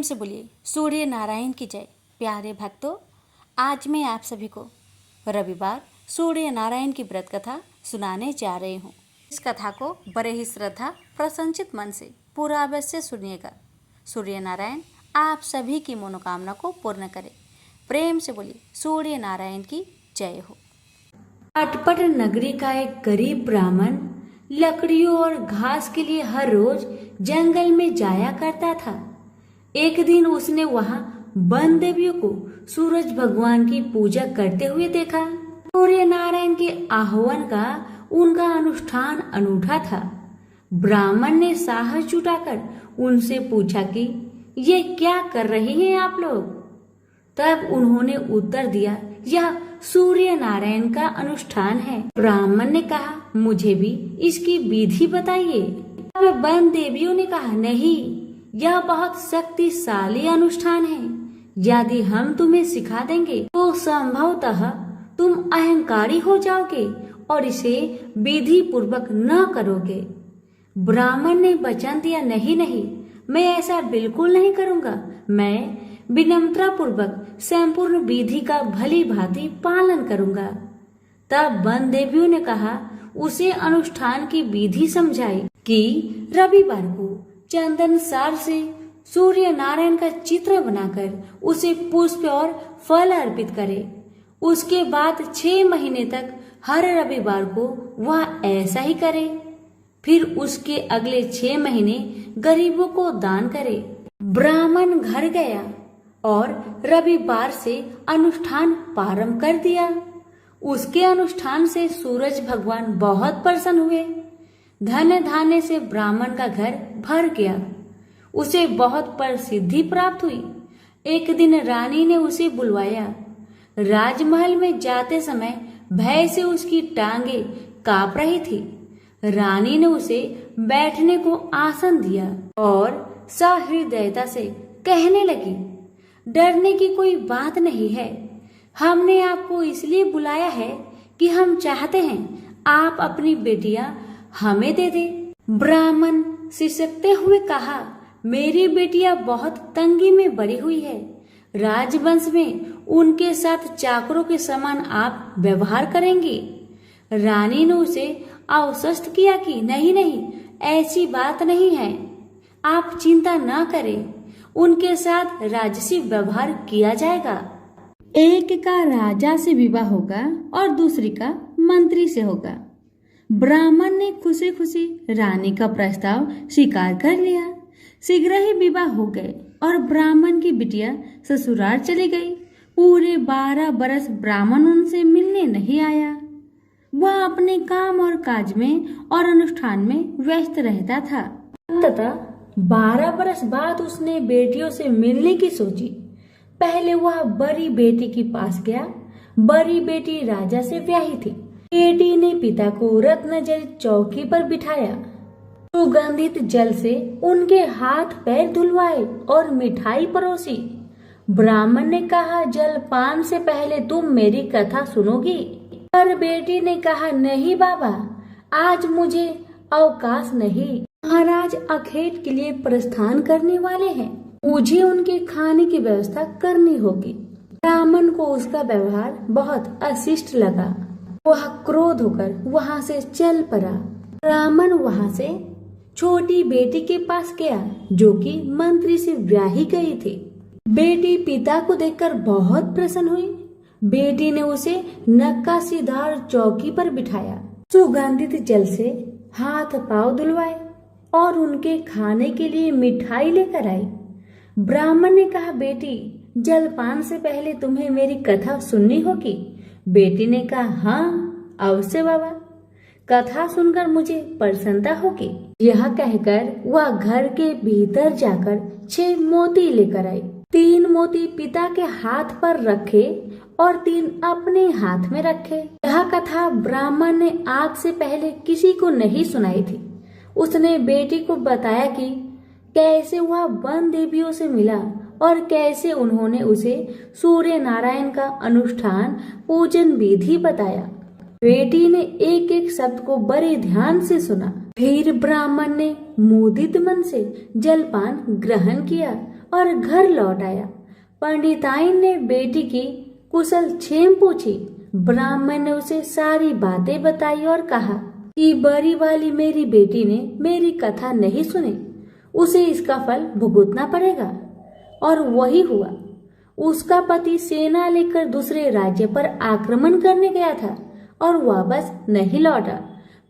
से बोलिए सूर्य नारायण की जय। प्यारे भक्तों, आज मैं आप सभी को रविवार सूर्य नारायण की व्रत कथा सुनाने जा रही हूँ। इस कथा को बड़े ही श्रद्धा प्रसन्नचित मन से पूरा अवश्य सुनिएगा। सूर्य नारायण आप सभी की मनोकामना को पूर्ण करे। प्रेम से बोलिए सूर्य नारायण की जय हो। अटपट नगरी का एक गरीब ब्राह्मण लकड़ियों और घास के लिए हर रोज जंगल में जाया करता था। एक दिन उसने वहां वन देवियों को सूरज भगवान की पूजा करते हुए देखा। सूर्य नारायण के आह्वान का उनका अनुष्ठान अनूठा था। ब्राह्मण ने साहस जुटाकर उनसे पूछा कि ये क्या कर रहे हैं आप लोग। तब उन्होंने उत्तर दिया, यह सूर्य नारायण का अनुष्ठान है। ब्राह्मण ने कहा, मुझे भी इसकी विधि बताइए। तब वन देवियों ने कहा, नहीं, यह बहुत शक्तिशाली अनुष्ठान है। यदि हम तुम्हें सिखा देंगे तो संभवतः तुम अहंकारी हो जाओगे और इसे विधि पूर्वक न करोगे। ब्राह्मण ने वचन दिया, नहीं नहीं, मैं ऐसा बिल्कुल नहीं करूंगा। मैं विनम्रता पूर्वक संपूर्ण विधि का भली भांति पालन करूंगा। तब वन देवियों ने कहा, उसे अनुष्ठान की विधि समझाई कि रविवार को चंदन सार से सूर्य नारायण का चित्र बनाकर उसे पुष्प और फल अर्पित करे। उसके बाद 6 महीने तक हर रविवार को वह ऐसा ही करे। फिर उसके अगले 6 महीने गरीबों को दान करे। ब्राह्मण घर गया और रविवार से अनुष्ठान प्रारंभ कर दिया। उसके अनुष्ठान से सूरज भगवान बहुत प्रसन्न हुए। धन धान्य से ब्राह्मण का घर भर गया। उसे बहुत प्रसिद्धि प्राप्त हुई। एक दिन रानी ने उसे बुलवाया। राजमहल में जाते समय भय से उसकी टांगे कांप रही थी। रानी ने उसे बैठने को आसन दिया और सहृदयता से कहने लगी, डरने की कोई बात नहीं है। हमने आपको इसलिए बुलाया है कि हम चाहते हैं आप अपनी बेटियां हमें दे दे। ब्राह्मण सिसकते हुए कहा, मेरी बेटियां बहुत तंगी में बड़ी हुई है। राजवंश में उनके साथ चाकरों के समान आप व्यवहार करेंगी। रानी ने उसे आश्वस्त किया कि नहीं नहीं, ऐसी बात नहीं है, आप चिंता न करें, उनके साथ राजसी व्यवहार किया जाएगा। एक का राजा से विवाह होगा और दूसरी का मंत्री से होगा। ब्राह्मण ने खुशी खुशी रानी का प्रस्ताव स्वीकार कर लिया। शीघ्र ही विवाह हो गए और ब्राह्मण की बिटिया ससुराल चली गई। पूरे 12 बरस ब्राह्मण उनसे मिलने नहीं आया। वह अपने काम और काज में और अनुष्ठान में व्यस्त रहता था। अंततः 12 बरस बाद उसने बेटियों से मिलने की सोची। पहले वह बड़ी बेटी के पास गया। बड़ी बेटी राजा से ब्याही थी। बेटी ने पिता को रत्नजड़ित चौकी पर बिठाया। सुगंधित जल से उनके हाथ पैर धुलवाए और मिठाई परोसी। ब्राह्मण ने कहा, जलपान से पहले तुम मेरी कथा सुनोगी? पर बेटी ने कहा, नहीं बाबा, आज मुझे अवकाश नहीं। महाराज अखेट के लिए प्रस्थान करने वाले हैं। मुझे उनके खाने की व्यवस्था करनी होगी। ब्राह्मण को उसका व्यवहार बहुत अशिष्ट लगा। वह क्रोध होकर वहां से चल पड़ा। ब्राह्मण वहां से छोटी बेटी के पास गया जो कि मंत्री से ब्याही गई थी। बेटी पिता को देखकर बहुत प्रसन्न हुई। बेटी ने उसे नक्काशीदार चौकी पर बिठाया। सुगंधित जल से हाथ पांव धुलवाए और उनके खाने के लिए मिठाई लेकर आई। ब्राह्मण ने कहा, बेटी, जलपान से पहले तुम्हें मेरी कथा सुननी होगी। बेटी ने कहा, हाँ अवश्य बाबा, कथा सुनकर मुझे प्रसन्नता होगी। यह कहकर वह घर के भीतर जाकर 6 मोती लेकर आई। 3 मोती पिता के हाथ पर रखे और 3 अपने हाथ में रखे। यह कथा ब्राह्मण ने आज से पहले किसी को नहीं सुनाई थी। उसने बेटी को बताया कि कैसे वह वन देवियों से मिला और कैसे उन्होंने उसे सूर्य नारायण का अनुष्ठान पूजन विधि बताया। बेटी ने एक एक शब्द को बड़े ध्यान से सुना। फिर ब्राह्मण ने मुदित मन से जलपान ग्रहण किया और घर लौट आया। पंडिताइन ने बेटी की कुशल क्षेम पूछी। ब्राह्मण ने उसे सारी बातें बताई और कहा कि बड़ी वाली मेरी बेटी ने मेरी कथा नहीं सुनी, उसे इसका फल भुगतना पड़ेगा। और वही हुआ। उसका पति सेना लेकर दूसरे राज्य पर आक्रमण करने गया था और वापस नहीं लौटा,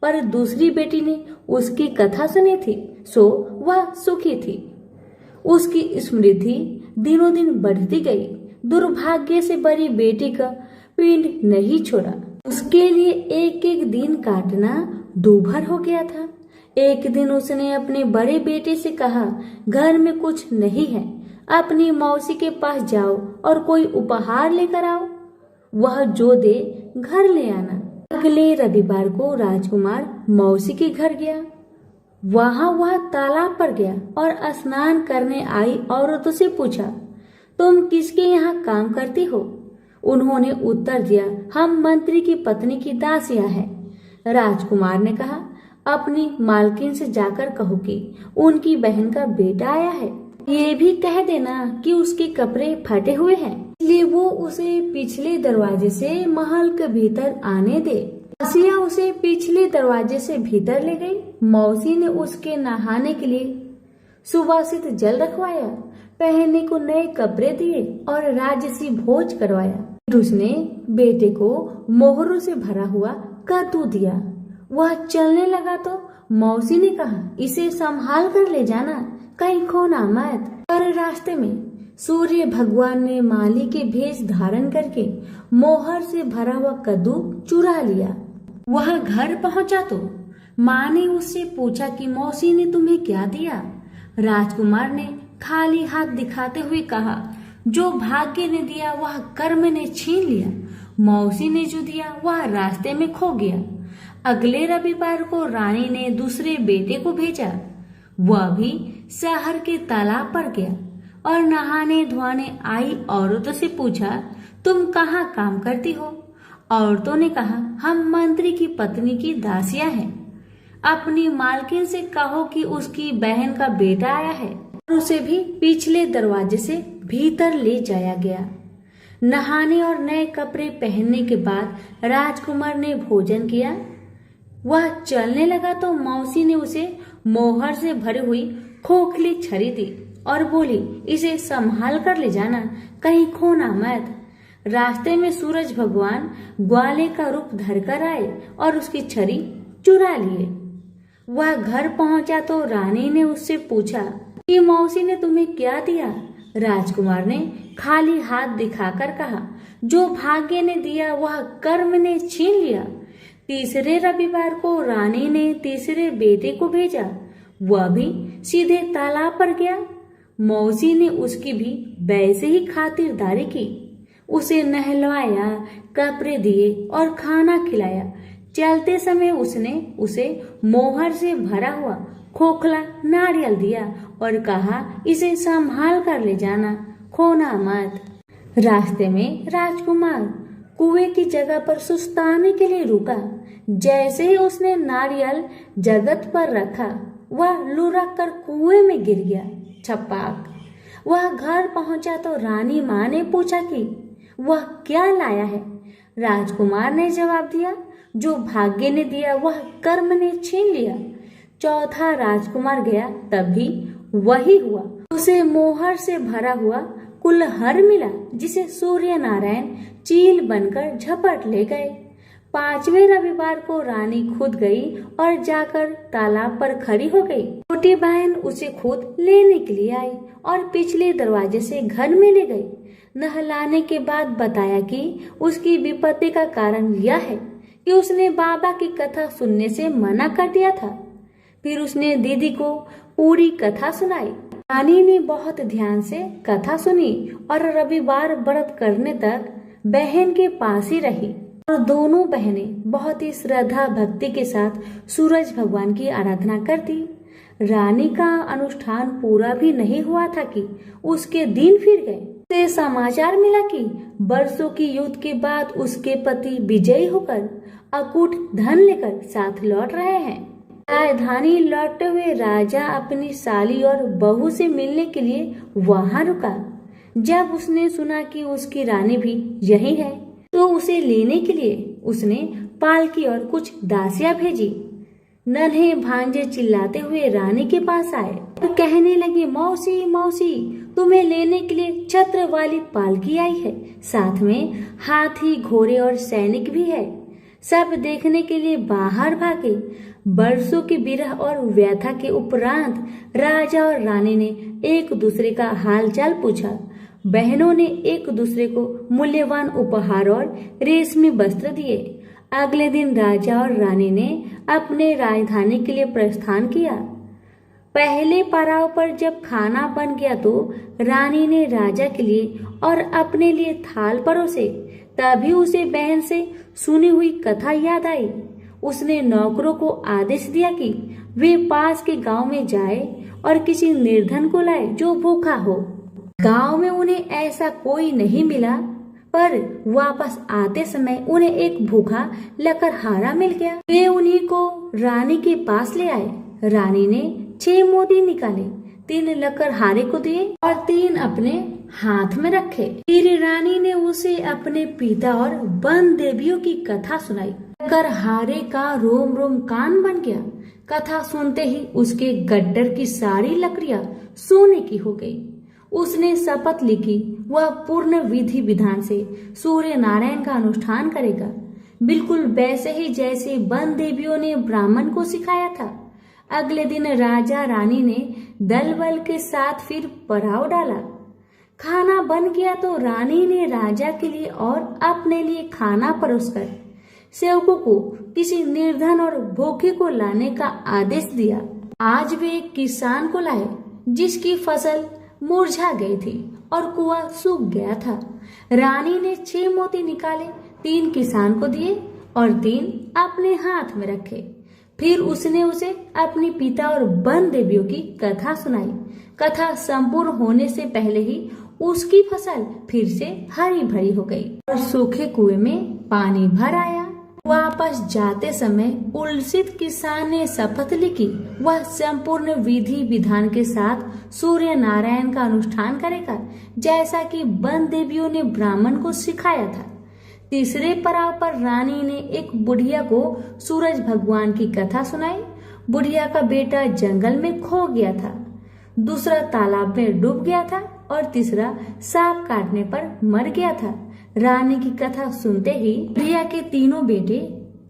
पर दूसरी बेटी ने उसकी कथा सुनी थी, सो वह सुखी थी। उसकी समृद्धि दिनों दिन बढ़ती गई। दुर्भाग्य से बड़ी बेटी का पिंड नहीं छोड़ा। उसके लिए एक एक दिन काटना दूभर हो गया था। एक दिन उसने अपने बड़े बेटे से कहा, घर में कुछ नहीं है, अपनी मौसी के पास जाओ और कोई उपहार लेकर आओ, वह जो दे घर ले आना। अगले रविवार को राजकुमार मौसी के घर गया। वहां वह तालाब पर गया और स्नान करने आई औरतों से पूछा, तुम किसके यहाँ काम करती हो? उन्होंने उत्तर दिया, हम मंत्री की पत्नी की दासियां हैं। राजकुमार ने कहा, अपनी मालकिन से जाकर कहो कि उनकी बहन का बेटा आया है। ये भी कह देना कि उसके कपड़े फटे हुए हैं, इसलिए वो उसे पिछले दरवाजे से महल के भीतर आने दे। दासियां उसे पिछले दरवाजे से भीतर ले गई। मौसी ने उसके नहाने के लिए सुवासित जल रखवाया, पहनने को नए कपड़े दिए और राजसी भोज करवाया। फिर उसने बेटे को मोहरों से भरा हुआ कद्दू दिया। वह चलने लगा तो मौसी ने कहा, इसे संभाल कर ले जाना, कहीं खोना मत। पर रास्ते में सूर्य भगवान ने माली के भेष धारण करके मोहर से भरा हुआ कद्दू चुरा लिया। वह घर पहुंचा तो माँ ने उससे पूछा कि मौसी ने तुम्हें क्या दिया? राजकुमार ने खाली हाथ दिखाते हुए कहा, जो भाग्य ने दिया वह कर्म ने छीन लिया, मौसी ने जो दिया वह रास्ते में खो गया। अगले रविवार को रानी ने दूसरे बेटे को भेजा। वह भी शहर के तालाब पर गया और नहाने धोने आई औरतों से पूछा, तुम कहाँ काम करती हो? औरतों ने कहा, हम मंत्री की पत्नी की दासियां हैं। अपनी मालकिन से कहो कि उसकी बहन का बेटा आया है। और उसे भी पिछले दरवाजे से भीतर ले जाया गया। नहाने और नए कपड़े पहनने के बाद राजकुमार ने भोजन किया। वह चलने लगा तो मौसी ने उसे मोहर से भरी हुई खोखली छड़ी दी और बोली, इसे संभाल कर ले जाना, कहीं खोना मत। रास्ते में सूरज भगवान ग्वाले का रूप धरकर आए और उसकी छड़ी चुरा लिए। वह घर पहुंचा तो रानी ने उससे पूछा कि मौसी ने तुम्हें क्या दिया? राजकुमार ने खाली हाथ दिखाकर कहा, जो भाग्य ने दिया वह कर्म ने छीन लिया। तीसरे रविवार को रानी ने तीसरे बेटे को भेजा। वह भी सीधे तालाब पर गया। मौसी ने उसकी भी वैसे ही खातिरदारी की। उसे नहलवाया, कपड़े दिए और खाना खिलाया। चलते समय उसने उसे मोहर से भरा हुआ खोखला नारियल दिया और कहा, इसे संभाल कर ले जाना, खोना मत। रास्ते में राजकुमार कुएं की जगह पर सुस्ताने के लिए रुका। जैसे ही उसने नारियल जगत पर रखा, वह लुढ़क कर कुएं में गिर गया। छपाक। वह घर पहुंचा तो रानी माँ ने पूछा कि वह क्या लाया है? राजकुमार ने जवाब दिया, जो भाग्य ने दिया वह कर्म ने छीन लिया। चौथा राजकुमार गया, तब भी वही हुआ। उसे मोहर से भरा हुआ कुल्हड़ मिला, जिसे सूर्य नारायण चील बनकर झपट ले गए। पांचवें रविवार को रानी खुद गई और जाकर तालाब पर खड़ी हो गई। छोटी बहन उसे खुद लेने के लिए आई और पिछले दरवाजे से घर में ले गई। नहलाने के बाद बताया कि उसकी विपत्ति का कारण यह है कि उसने बाबा की कथा सुनने से मना कर दिया था। फिर उसने दीदी को पूरी कथा सुनाई। रानी ने बहुत ध्यान से कथा सुनी और रविवार व्रत करने तक बहन के पास ही रही। और दोनों बहनें बहुत ही श्रद्धा भक्ति के साथ सूरज भगवान की आराधना करती। रानी का अनुष्ठान पूरा भी नहीं हुआ था कि उसके दिन फिर गए। से समाचार मिला कि वर्षों की युद्ध के बाद उसके पति विजयी होकर अकूट धन लेकर साथ लौट रहे हैं। राजधानी लौटते हुए राजा अपनी साली और बहू से मिलने के लिए वहां रुका। जब उसने सुना कि उसकी रानी भी यही है तो उसे लेने के लिए उसने पालकी और कुछ दासियां भेजी। नन्हे भांजे चिल्लाते हुए रानी के पास आए और कहने लगे, मौसी मौसी, तुम्हें लेने के लिए छत्र वाली पालकी आई है, साथ में हाथी घोड़े और सैनिक भी है। सब देखने के लिए बाहर भागे। बरसों की विरह और व्यथा के उपरांत राजा और रानी ने एक दूसरे का हालचाल पूछा। बहनों ने एक दूसरे को मूल्यवान उपहार और रेशमी वस्त्र दिए। अगले दिन राजा और रानी ने अपने राजधानी के लिए प्रस्थान किया। पहले पड़ाव पर जब खाना बन गया तो रानी ने राजा के लिए और अपने लिए थाल परोसे। तभी उसे बहन से सुनी हुई कथा याद आई। उसने नौकरों को आदेश दिया कि वे पास के गांव में जाए और किसी निर्धन को लाए जो भूखा हो। गांव में उन्हें ऐसा कोई नहीं मिला, पर वापस आते समय उन्हें एक भूखा लकड़हारा मिल गया। वे उन्हीं को रानी के पास ले आए। रानी ने 6 मोती निकाले, 3 लकड़हारे को दिए और 3 अपने हाथ में रखे। फिर रानी ने उसे अपने पिता और वन देवियों की कथा सुनाई। लकड़हारे का रोम रोम कान बन गया। कथा सुनते ही उसके गड्ढर की सारी लकड़ियां सोने की हो गई। उसने शपथ ली कि वह पूर्ण विधि विधान से सूर्य नारायण का अनुष्ठान करेगा, बिल्कुल वैसे ही जैसे वन देवियों ने ब्राह्मण को सिखाया था। अगले दिन राजा रानी ने दल बल के साथ फिर पड़ाव डाला। खाना बन गया तो रानी ने राजा के लिए और अपने लिए खाना परोसकर सेवकों को किसी निर्धन और भूखे को लाने का आदेश दिया। आज वे एक किसान को लाए जिसकी फसल मुरझा गई थी और कुआं सूख गया था। रानी ने 6 मोती निकाले, 3 किसान को दिए और 3 अपने हाथ में रखे। फिर उसने उसे अपने पिता और वन देवियों की कथा सुनाई। कथा संपूर्ण होने से पहले ही उसकी फसल फिर से हरी भरी हो गई और सूखे कुएं में पानी भर आया। वापस जाते समय उल्सित किसान ने शपथ ली कि वह संपूर्ण विधि विधान के साथ सूर्य नारायण का अनुष्ठान करेगा, जैसा कि वन देवियों ने ब्राह्मण को सिखाया था। तीसरे पड़ाव पर रानी ने एक बुढ़िया को सूरज भगवान की कथा सुनाई। बुढ़िया का बेटा जंगल में खो गया था, दूसरा तालाब में डूब गया था और तीसरा सांप काटने पर मर गया था। रानी की कथा सुनते ही बुढ़िया के तीनों बेटे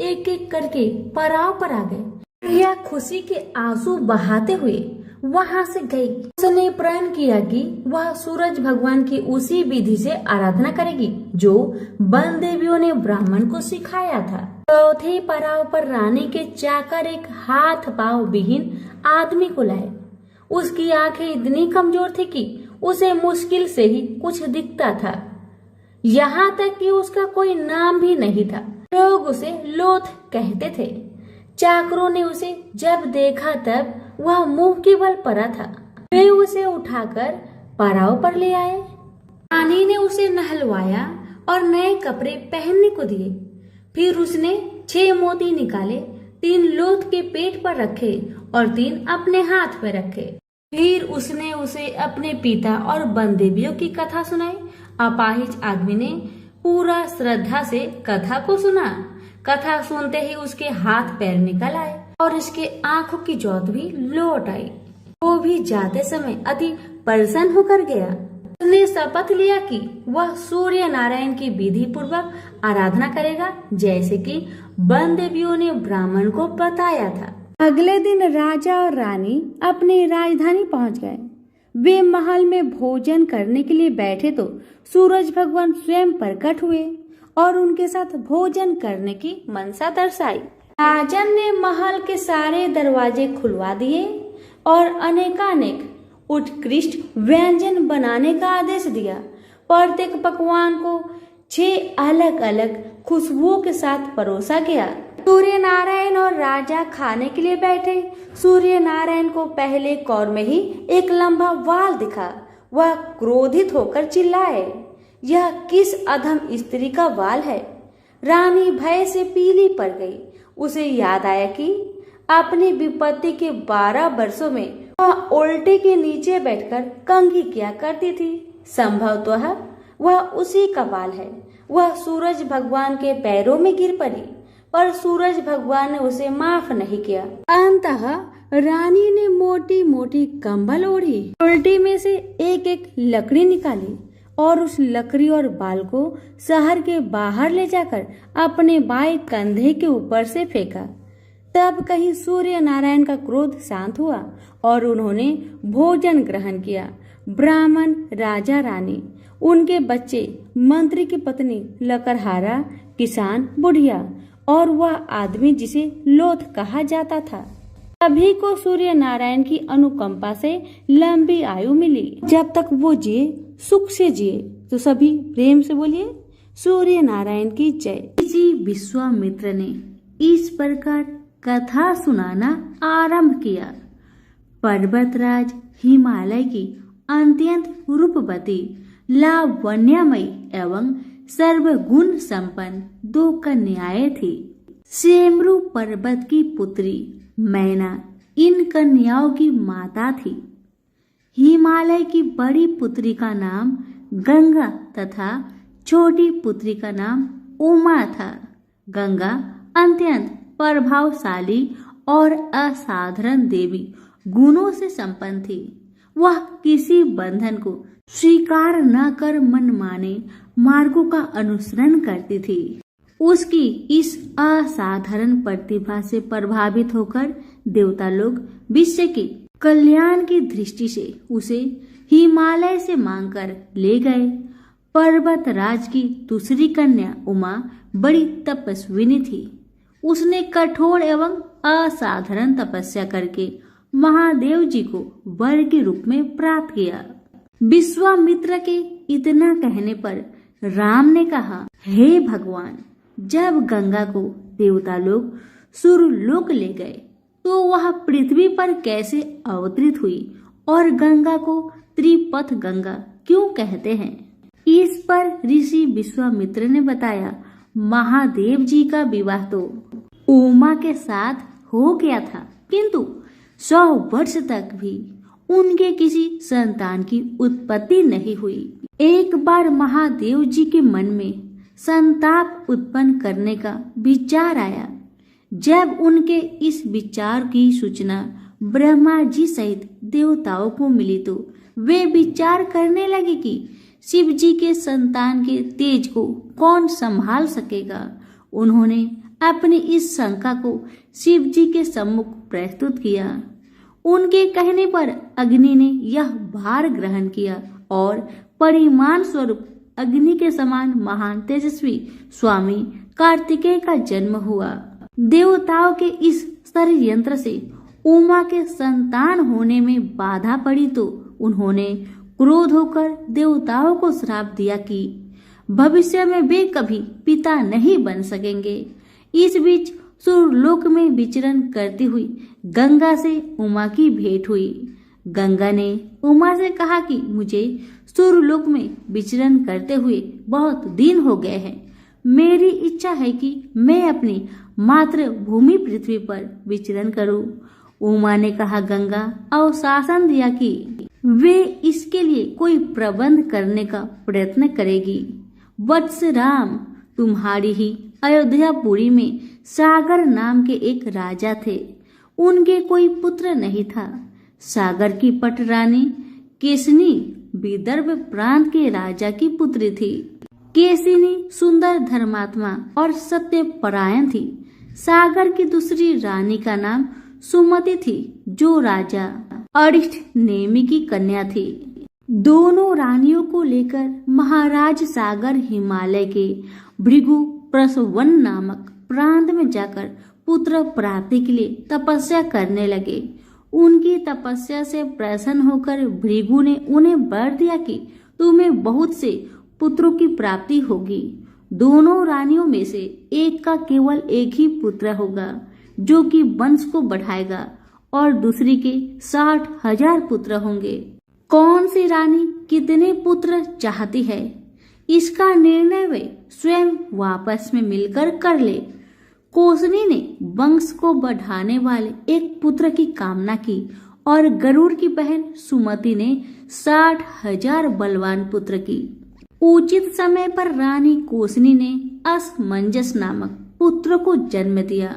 एक एक करके पड़ाव पर आ गए। बुढ़िया खुशी के आंसू बहाते हुए वहां से गई। उसने प्रण किया कि वह सूरज भगवान की उसी विधि से आराधना करेगी जो वन देवियों ने ब्राह्मण को सिखाया था। चौथे पड़ाव पर रानी के चाकर एक हाथ पांव विहीन आदमी को लाए। उसकी आंखें इतनी कमजोर थी कि उसे मुश्किल से ही कुछ दिखता था। यहाँ तक कि उसका कोई नाम भी नहीं था। लोग उसे लोथ कहते थे। चाकरों ने उसे जब देखा तब वह मुंह के बल पड़ा था। वे उसे उठाकर पड़ाव पर ले आए। रानी ने उसे नहलवाया और नए कपड़े पहनने को दिए। फिर उसने 6 मोती निकाले, 3 लोथ के पेट पर रखे और 3 अपने हाथ में रखे। फिर उसने उसे अपने पिता और वन देवियों की कथा सुनाई। अपाहिज आदमी ने पूरा श्रद्धा से कथा को सुना। कथा सुनते ही उसके हाथ पैर निकल आए और इसके आंखों की ज्योत भी लौट आई। वो भी जाते समय अति प्रसन्न होकर गया। उसने शपथ लिया कि वह सूर्य नारायण की विधि पूर्वक आराधना करेगा, जैसे कि वन देवियों ने ब्राह्मण को बताया था। अगले दिन राजा और रानी अपनी राजधानी पहुंच गए। वे महल में भोजन करने के लिए बैठे तो सूरज भगवान स्वयं प्रकट हुए और उनके साथ भोजन करने की मनसा दर्शाई। राजन ने महल के सारे दरवाजे खुलवा दिए और अनेकानेक उत्कृष्ट व्यंजन बनाने का आदेश दिया। प्रत्येक पकवान को 6 अलग अलग खुशबुओं के साथ परोसा गया। सूर्य नारायण और राजा खाने के लिए बैठे। सूर्य नारायण को पहले कौर में ही एक लंबा वाल दिखा। वह क्रोधित होकर चिल्लाए, यह किस अधम स्त्री का वाल है। रानी भय से पीली पड़ गई। उसे याद आया कि अपनी विपत्ति के 12 वर्षों में वह उल्टे के नीचे बैठकर कंघी किया करती थी। संभवतः वह उसी का बाल है। वह सूरज भगवान के पैरों में गिर पड़ी, पर सूरज भगवान ने उसे माफ नहीं किया। अंततः रानी ने मोटी मोटी कंबल ओढ़ी, उल्टी में से एक एक लकड़ी निकाली और उस लकड़ी और बाल को शहर के बाहर ले जाकर अपने बाएं कंधे के ऊपर से फेंका। तब कहीं सूर्य नारायण का क्रोध शांत हुआ और उन्होंने भोजन ग्रहण किया। ब्राह्मण, राजा, रानी, उनके बच्चे, मंत्री की पत्नी, लकड़हारा, किसान, बुढ़िया और वह आदमी जिसे लोथ कहा जाता था, सभी को सूर्य नारायण की अनुकंपा से लंबी आयु मिली। जब तक वो जिए सुख से जिए। तो सभी प्रेम से बोलिए सूर्य नारायण की जय। ऋषि विश्वामित्र ने इस प्रकार कथा सुनाना आरंभ किया। पर्वतराज हिमालय की अत्यंत रूपवती, लावण्यमयी एवं सर्वगुण संपन्न 2 कन्याएं थी। सेमरू पर्वत की पुत्री मैना इन कन्याओं की माता थी। हिमालय की बड़ी पुत्री का नाम गंगा तथा छोटी पुत्री का नाम उमा था। गंगा अत्यंत प्रभावशाली और असाधारण देवी गुणों से संपन्न थी। वह किसी बंधन को स्वीकार न कर मनमाने मार्गों का अनुसरण करती थी। उसकी इस असाधारण प्रतिभा से प्रभावित होकर देवता लोग विश्व के कल्याण की दृष्टि से उसे हिमालय से मांगकर ले गए। पर्वतराज की दूसरी कन्या उमा बड़ी तपस्विनी थी। उसने कठोर एवं असाधारण तपस्या करके महादेव जी को वर के रूप में प्राप्त किया। विश्वामित्र के इतना कहने पर राम ने कहा, हे भगवान, जब गंगा को देवता लोग सुरलोक ले गए तो वह पृथ्वी पर कैसे अवतरित हुई और गंगा को त्रिपथ गंगा क्यों कहते हैं? इस पर ऋषि विश्वामित्र ने बताया, महादेव जी का विवाह तो उमा के साथ हो गया था, किंतु 100 वर्ष तक भी उनके किसी संतान की उत्पत्ति नहीं हुई। एक बार महादेव जी के मन में संताप उत्पन्न करने का विचार आया। जब उनके इस विचार की सूचना ब्रह्मा जी सहित देवताओं को मिली तो वे विचार करने लगे कि शिव जी के संतान के तेज को कौन संभाल सकेगा। उन्होंने अपनी इस शंका को शिव जी के सम्मुख प्रस्तुत किया। उनके कहने पर अग्नि ने यह भार ग्रहण किया और परिमाण स्वरूप अग्नि के समान महान तेजस्वी स्वामी कार्तिकेय का जन्म हुआ। देवताओं के इस षड्यंत्र से उमा के संतान होने में बाधा पड़ी तो उन्होंने क्रोध होकर देवताओं को श्राप दिया कि भविष्य में वे कभी पिता नहीं बन सकेंगे। इस बीच सुरलोक में विचरण करती हुई गंगा से उमा की भेंट हुई। गंगा ने उमा से कहा कि मुझे सुरलोक में विचरण करते हुए बहुत दिन हो गए हैं। मेरी इच्छा है कि मैं अपनी मातृभूमि पृथ्वी पर विचरण करूं। उमा ने कहा, गंगा आश्वासन दिया कि वे इसके लिए कोई प्रबंध करने का प्रयत्न करेगी। वत्स राम, तुम्हारी ही अयोध्यापुरी में सागर नाम के एक राजा थे। उनके कोई पुत्र नहीं था। सागर की पट रानी केसनी विदर्भ प्रांत के राजा की पुत्री थी। केसिनी सुंदर, धर्मात्मा और सत्यपरायण थी। सागर की दूसरी रानी का नाम सुमति थी, जो राजा अरिष्ट नेमि की कन्या थी। दोनों रानियों को लेकर महाराज सागर हिमालय के भृगु प्रसवन नामक प्रांत में जाकर पुत्र प्राप्ति के लिए तपस्या करने लगे। उनकी तपस्या से प्रसन्न होकर भृगु ने उन्हें वर दिया कि तुम्हें बहुत से पुत्रों की प्राप्ति होगी। दोनों रानियों में से एक का केवल एक ही पुत्र होगा, जो कि वंश को बढ़ाएगा, और दूसरी के 60,000 पुत्र होंगे। कौन सी रानी कितने पुत्र चाहती है, इसका निर्णय वे स्वयं आपस में मिलकर कर ले। कोसनी ने वंश को बढ़ाने वाले एक पुत्र की कामना की और गरुड़ की बहन सुमति ने 60,000 बलवान पुत्र की। उचित समय पर रानी कोसनी ने असमंजस नामक पुत्र को जन्म दिया।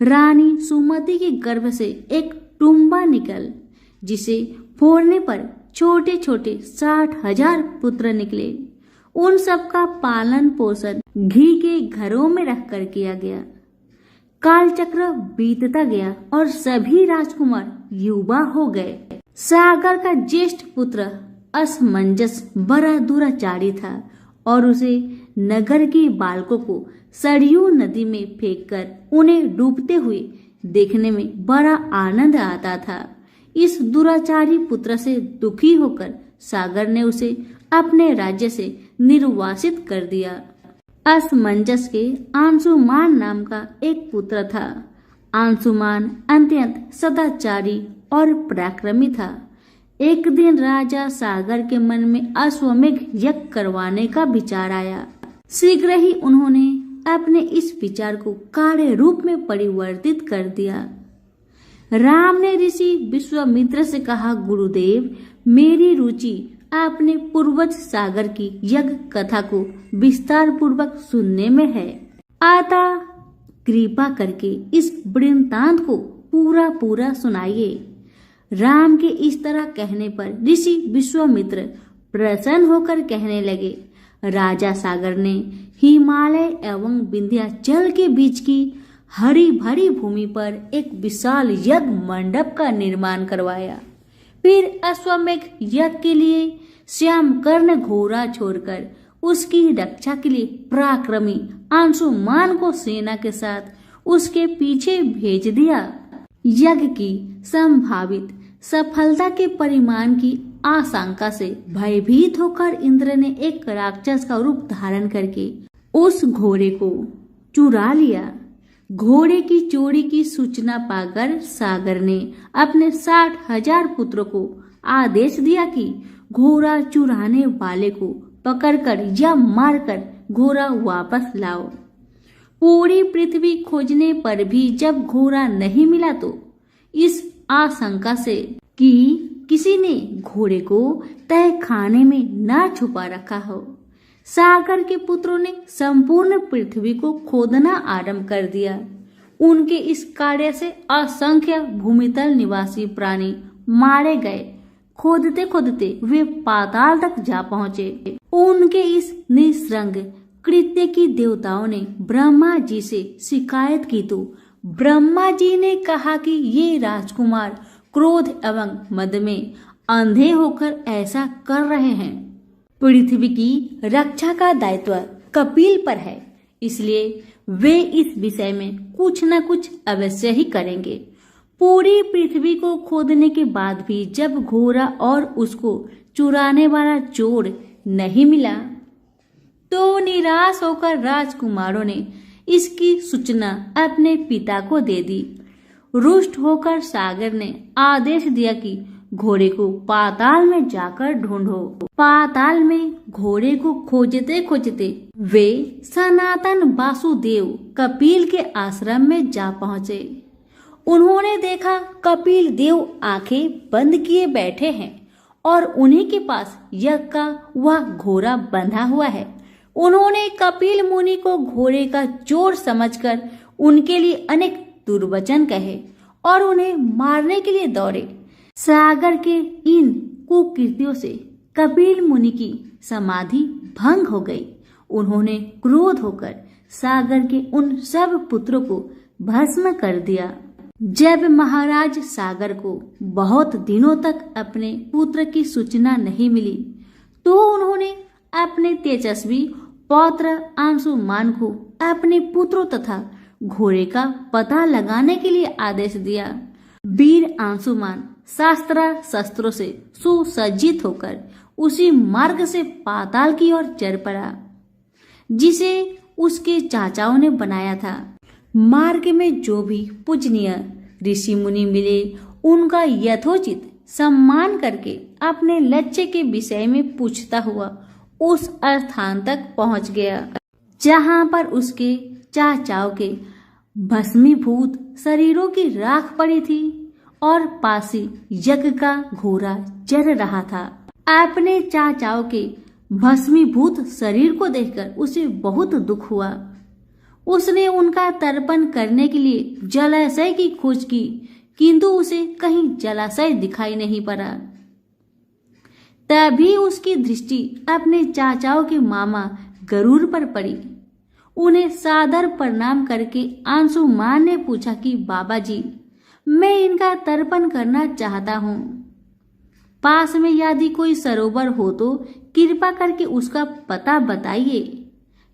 रानी सुमति के गर्भ से एक टुम्बा निकल, जिसे फोड़ने पर छोटे छोटे 60,000 पुत्र निकले। उन सबका पालन पोषण घी के घरों में रखकर किया गया। कालचक्र बीतता गया और सभी राजकुमार युवा हो गए। सागर का ज्येष्ठ पुत्र असमंजस बड़ा दुराचारी था और उसे नगर के बालकों को सरयू नदी में फेंककर उन्हें डूबते हुए देखने में बड़ा आनंद आता था। इस दुराचारी पुत्र से दुखी होकर सागर ने उसे अपने राज्य से निर्वासित कर दिया। असमंजस के अंशुमान नाम का एक पुत्र था। अंशुमान अत्यंत सदाचारी और पराक्रमी था। एक दिन राजा सागर के मन में अश्वमेघ यज्ञ करवाने का विचार आया। शीघ्र ही उन्होंने अपने इस विचार को कार्य रूप में परिवर्तित कर दिया। राम ने ऋषि विश्वामित्र से कहा, गुरुदेव, मेरी रुचि आपने पूर्वज सागर की यज्ञ कथा को विस्तार पूर्वक सुनने में है। अतः कृपा करके इस वृत्तांत को पूरा पूरा सुनाइए। राम के इस तरह कहने पर ऋषि विश्वामित्र प्रसन्न होकर कहने लगे, राजा सागर ने हिमालय एवं विंध्याचल के बीच की हरी भरी भूमि पर एक विशाल यज्ञ मंडप का निर्माण करवाया। फिर अश्वमेघ यज्ञ के लिए श्यामकर्ण घोड़ा छोड़कर उसकी रक्षा के लिए पराक्रमी अंशुमान को सेना के साथ उसके पीछे भेज दिया। यज्ञ की संभावित सफलता के परिमाण की आशंका से भयभीत होकर इंद्र ने एक राक्षस का रूप धारण करके उस घोड़े को चुरा लिया। घोड़े की चोरी की सूचना पाकर सागर ने अपने 60,000 पुत्रों को आदेश दिया कि घोड़ा चुराने वाले को पकड़कर या मारकर घोड़ा वापस लाओ। पूरी पृथ्वी खोजने पर भी जब घोड़ा नहीं मिला तो इस आशंका से कि किसी ने घोड़े को तय खाने में न छुपा रखा हो, सागर के पुत्रों ने संपूर्ण पृथ्वी को खोदना आरंभ कर दिया। उनके इस कार्य से असंख्य भूमितल निवासी प्राणी मारे गए। खोदते खोदते वे पाताल तक जा पहुंचे। उनके इस निस्संग कृत्य की देवताओं ने ब्रह्मा जी से शिकायत की तो ब्रह्मा जी ने कहा कि ये राजकुमार क्रोध एवं मद में अंधे होकर ऐसा कर रहे हैं। पृथ्वी की रक्षा का दायित्व कपिल पर है, इसलिए वे इस विषय में कुछ न कुछ अवश्य ही करेंगे। पूरी पृथ्वी को खोदने के बाद भी जब घोड़ा और उसको चुराने वाला चोर नहीं मिला तो निराश होकर राजकुमारों ने इसकी सूचना अपने पिता को दे दी। रुष्ट होकर सागर ने आदेश दिया कि घोड़े को पाताल में जाकर ढूंढो। पाताल में घोड़े को खोजते खोजते वे सनातन वासुदेव कपिल के आश्रम में जा पहुंचे। उन्होंने देखा कपिल देव आंखें बंद किए बैठे हैं और उन्हीं के पास यज्ञ का वह घोड़ा बंधा हुआ है। उन्होंने कपिल मुनि को घोड़े का चोर समझकर उनके लिए अनेक दुर्वचन कहे और उन्हें मारने के लिए दौड़े। सागर के इन कुकृत्यों से कपिल मुनि की समाधि भंग हो गई। उन्होंने क्रोध होकर सागर के उन सब पुत्रों को भस्म कर दिया। जब महाराज सागर को बहुत दिनों तक अपने पुत्र की सूचना नहीं मिली तो उन्होंने अपने तेजस्वी पौत्र अंशुमान को अपने पुत्रों तथा घोड़े का पता लगाने के लिए आदेश दिया। वीर अंशुमान शस्त्रों से सुसज्जित होकर उसी मार्ग से पाताल की ओर चल पड़ा जिसे उसके चाचाओं ने बनाया था। मार्ग में जो भी पूजनीय ऋषि मुनि मिले उनका यथोचित सम्मान करके अपने लक्ष्य के विषय में पूछता हुआ उस स्थान तक पहुंच गया जहां पर उसके चाचाओं के भस्मीभूत शरीरों की राख पड़ी थी और पासी यज्ञ का घोड़ा जल रहा था। अपने चाचाओं के भस्मीभूत शरीर को देखकर उसे बहुत दुख हुआ। उसने उनका तर्पण करने के लिए जलाशय की खोज की, किंतु उसे कहीं जलाशय दिखाई नहीं पड़ा। तभी उसकी दृष्टि अपने चाचाओं के मामा गरुड़ पर पड़ी। उन्हें सादर प्रणाम करके अंशुमान ने पूछा कि बाबा जी, मैं इनका तर्पण करना चाहता हूँ। पास में यदि कोई सरोवर हो तो कृपा करके उसका पता बताइए।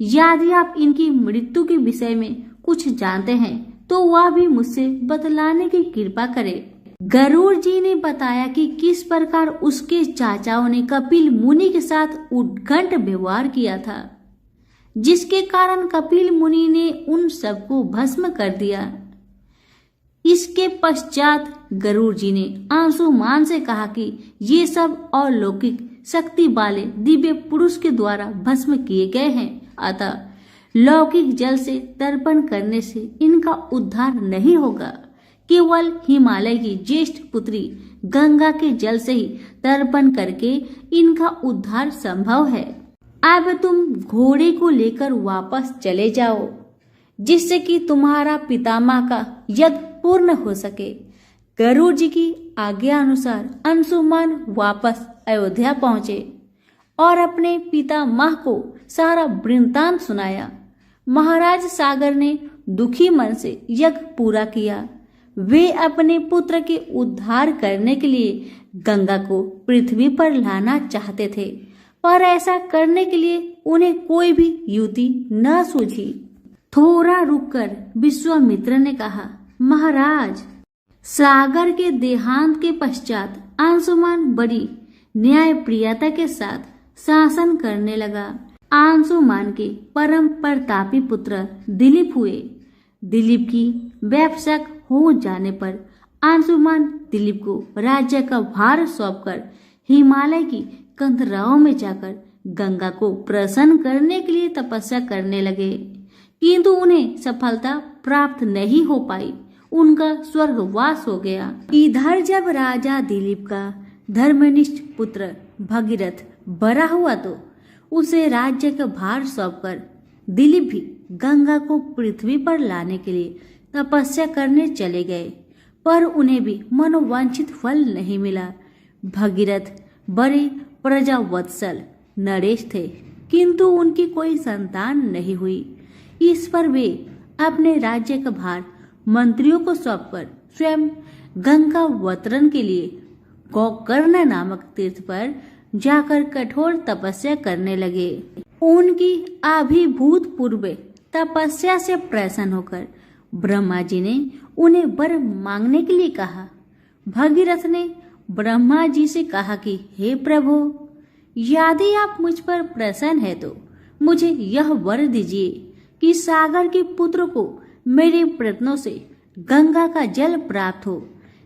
यदि आप इनकी मृत्यु के विषय में कुछ जानते हैं तो वह भी मुझसे बतलाने की कृपा करें। गरुड़ जी ने बताया कि किस प्रकार उसके चाचाओं ने कपिल मुनि के साथ उद्घंट व्यवहार किया था, जिसके कारण कपिल मुनि ने उन सबको भस्म कर दिया। इसके पश्चात गरुड़ जी ने अंशुमान से कहा कि ये सब अलौकिक शक्ति वाले दिव्य पुरुष के द्वारा भस्म किए गए हैं, अतः लौकिक जल से तर्पण करने से इनका उद्धार नहीं होगा। केवल हिमालय की ज्येष्ठ पुत्री गंगा के जल से ही तर्पण करके इनका उद्धार संभव है। अब तुम घोड़े को लेकर वापस चले जाओ, जिससे कि तुम्हारा पितामह का यज्ञ पूर्ण हो सके। गरुड़ जी की आज्ञा अनुसार अंशुमान वापस अयोध्या पहुंचे और अपने पितामह को सारा वृत्तांत सुनाया। महाराज सागर ने दुखी मन से यज्ञ पूरा किया। वे अपने पुत्र के उद्धार करने के लिए गंगा को पृथ्वी पर लाना चाहते थे, पर ऐसा करने के लिए उन्हें कोई भी युक्ति न सूझी। थोड़ा रुककर विश्वामित्र ने कहा, महाराज, सागर के देहांत के पश्चात अंशुमान बड़ी न्यायप्रियता के साथ शासन करने लगा। अंशुमान के परम प्रतापी पुत्र दिलीप हुए। दिलीप की व्यवसाय हो जाने पर अंशुमान दिलीप को राज्य का भार सौंपकर हिमालय की कंदराओं में जाकर गंगा को प्रसन्न करने के लिए तपस्या करने लगे, किंतु उन्हें सफलता प्राप्त नहीं हो पाई। उनका स्वर्गवास हो गया। इधर जब राजा दिलीप का धर्मनिष्ठ पुत्र भगीरथ बड़ा हुआ तो उसे राज्य का भार सौंपकर दिलीप भी गंगा को पृथ्वी पर लाने के लिए तपस्या करने चले गए, पर उन्हें भी मनोवांछित फल नहीं मिला। भगीरथ बड़े प्रजावत्सल नरेश थे, किंतु उनकी कोई संतान नहीं हुई। इस पर वे अपने राज्य का भार मंत्रियों को सौंपकर स्वयं गंगावतरण के लिए गोकर्ण नामक तीर्थ पर जाकर कठोर तपस्या करने लगे। उनकी अभिभूत पूर्व तपस्या से प्रसन्न होकर ब्रह्मा जी ने उन्हें वर मांगने के लिए कहा। भगीरथ ने ब्रह्मा जी से कहा कि हे प्रभु, यदि आप मुझ पर प्रसन्न है तो मुझे यह वर दीजिए कि सागर के पुत्र को मेरे प्रयत्नों से गंगा का जल प्राप्त हो,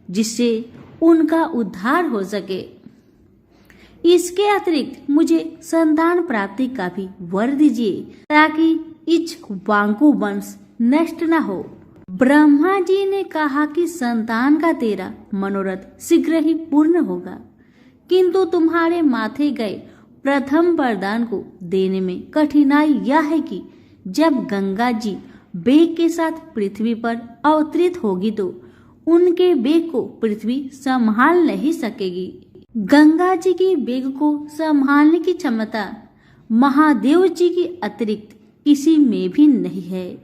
जिससे उनका उद्धार हो सके। इसके अतिरिक्त मुझे संतान प्राप्ति का भी वर दीजिए, ताकि इक्ष्वाकु वंश नष्ट न हो। ब्रह्मा जी ने कहा कि संतान का तेरा मनोरथ शीघ्र ही पूर्ण होगा, किंतु तुम्हारे माथे गए प्रथम वरदान को देने में कठिनाई यह है कि जब गंगा जी वेग के साथ पृथ्वी पर अवतरित होगी तो उनके वेग को पृथ्वी संभाल नहीं सकेगी। गंगा जी की वेग को संभालने की क्षमता महादेव जी की अतिरिक्त किसी में भी नहीं है,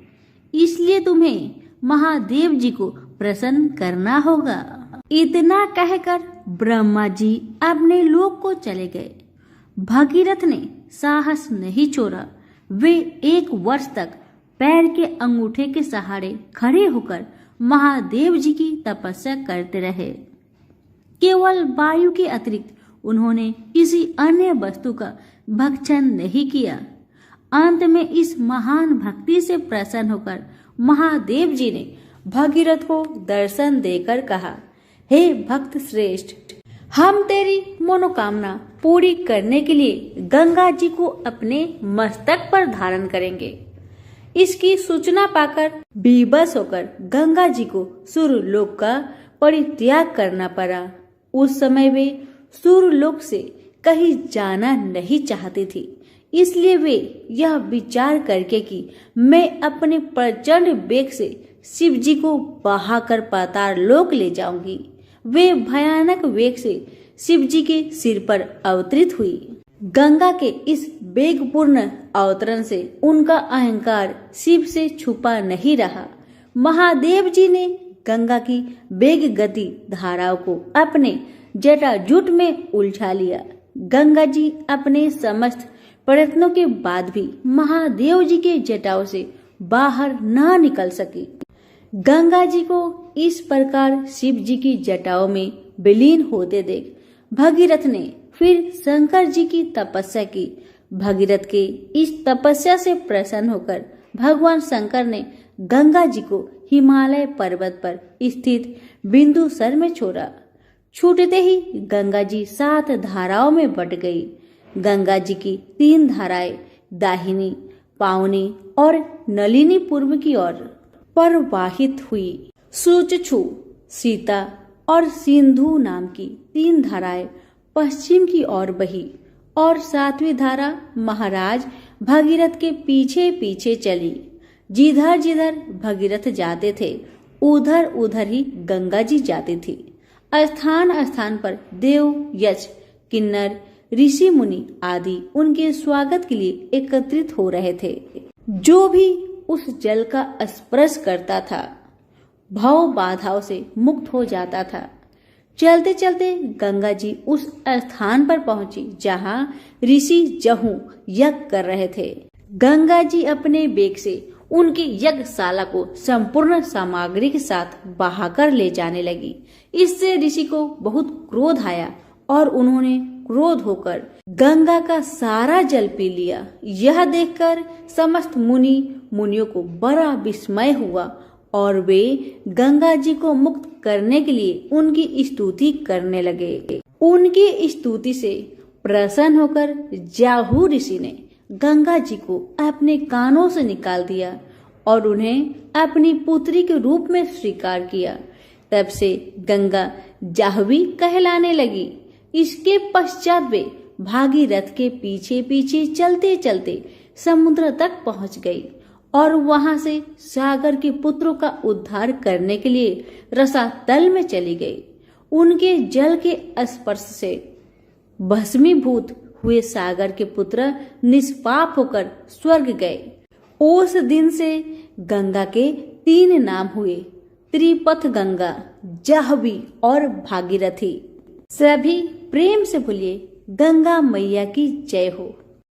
इसलिए तुम्हें महादेव जी को प्रसन्न करना होगा। इतना कहकर ब्रह्मा जी अपने लोक को चले गए। भगीरथ ने साहस नहीं छोड़ा। वे 1 वर्ष तक पैर के अंगूठे के सहारे खड़े होकर महादेव जी की तपस्या करते रहे। केवल वायु के अतिरिक्त उन्होंने किसी अन्य वस्तु का भक्षण नहीं किया। अंत में इस महान भक्ति से प्रसन्न होकर महादेव जी ने भगीरथ को दर्शन देकर कहा, हे भक्त श्रेष्ठ, हम तेरी मनोकामना पूरी करने के लिए गंगा जी को अपने मस्तक पर धारण करेंगे। इसकी सूचना पाकर बेबस होकर गंगा जी को सूर्यलोक का परित्याग करना पड़ा। उस समय वे सूर्यलोक से कहीं जाना नहीं चाहती थी, इसलिए वे यह विचार करके कि मैं अपने प्रचंड वेग से शिव जी को बहाकर पाताल लोक ले जाऊंगी, वे भयानक वेग से शिव जी के सिर पर अवतरित हुई। गंगा के इस वेगपूर्ण अवतरण से उनका अहंकार शिव से छुपा नहीं रहा। महादेव जी ने गंगा की वेग गति धाराओं को अपने जटाजूट में उलझा लिया। गंगा जी अपने समस्त प्रयत्नों के बाद भी महादेव जी के जटाओं से बाहर न निकल सकी। गंगा जी को इस प्रकार शिव जी की जटाओं में विलीन होते देख भगीरथ ने फिर शंकर जी की तपस्या की। भगीरथ के इस तपस्या से प्रसन्न होकर भगवान शंकर ने गंगा जी को हिमालय पर्वत पर स्थित बिंदुसर में छोड़ा। छूटते ही गंगा जी 7 धाराओं में बट गई। गंगा जी की 3 धाराएं दाहिनी, पावनी और नलिनी पूर्व की ओर प्रवाहित हुई। सुचक्षु, सीता और सिंधु नाम की 3 धाराएं पश्चिम की ओर बही और 7वीं धारा महाराज भगीरथ के पीछे पीछे चली। जिधर जिधर भगीरथ जाते थे उधर उधर ही गंगा जी जाती थी। स्थान स्थान पर देव, यक्ष, किन्नर, ऋषि मुनि आदि उनके स्वागत के लिए एकत्रित हो रहे थे। जो भी उस जल का स्पर्श करता था भव बाधाओं से मुक्त हो जाता था। चलते चलते गंगा जी उस स्थान पर पहुंची जहां ऋषि जहू यज्ञ कर रहे थे। गंगा जी अपने वेग से उनकी यज्ञशाला को संपूर्ण सामग्री के साथ बहाकर ले जाने लगी। इससे ऋषि को बहुत क्रोध आया और उन्होंने क्रोध होकर गंगा का सारा जल पी लिया। यह देखकर समस्त मुनियों को बड़ा विस्मय हुआ और वे गंगा जी को मुक्त करने के लिए उनकी स्तुति करने लगे। उनकी स्तुति से प्रसन्न होकर जाहू ऋषि ने गंगा जी को अपने कानों से निकाल दिया और उन्हें अपनी पुत्री के रूप में स्वीकार किया। तब से गंगा जाह्नवी कहलाने लगी। इसके पश्चात वे भागीरथ के पीछे पीछे चलते चलते समुद्र तक पहुंच गई और वहां से सागर के पुत्रों का उद्धार करने के लिए रसातल में चली गई। उनके जल के स्पर्श से भस्मीभूत हुए सागर के पुत्र निष्पाप होकर स्वर्ग गए। उस दिन से गंगा के 3 नाम हुए, त्रिपथ गंगा, जाह्नवी और भागीरथी। सभी प्रेम से बोलिए गंगा मैया की जय हो।